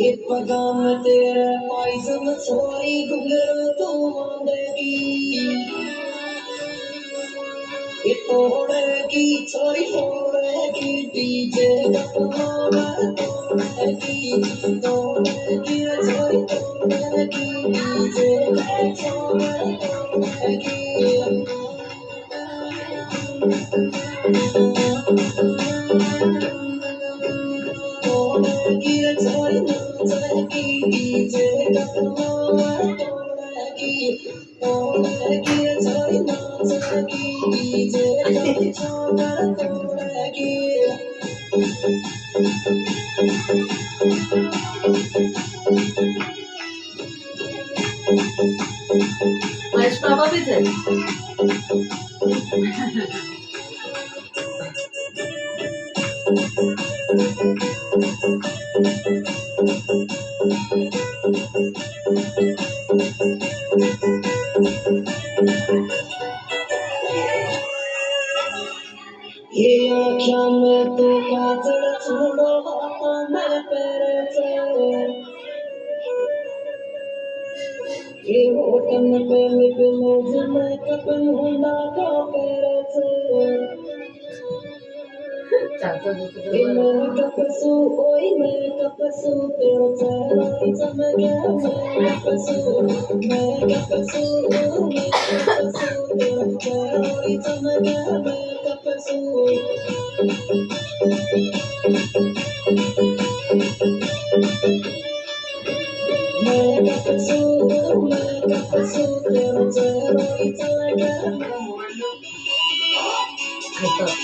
एक पगाम तेरा पायसम छोरी घुंघरू तू मांगेगी ये तोड़ेगी छोरी तोड़ेगी डीजे गपमाना तोड़ेगी तोड़ेगी छोरी तोड़ेगी डीजे गपमाना तोड़ेगी छोरी नाचेगी डीजे गपमाना तोड़ेगी तोड़ेगी छोरी नाचेगी डीजे गपमाना तोड़ेगी महेश बाबा भी थे ये आँखों में तू काजल छोड़ो हाथों में पैर से ये होठन पे लिप लोज में कपन हुंडा का पैर से चाचा ये मैं कपसू ओए मैं कपसू तेरा चेहरा चमक गया मैं कपसू तेरा चेहरा चमक गया मैं कपसू मैं कपसू तेरा चेहरा चमक गया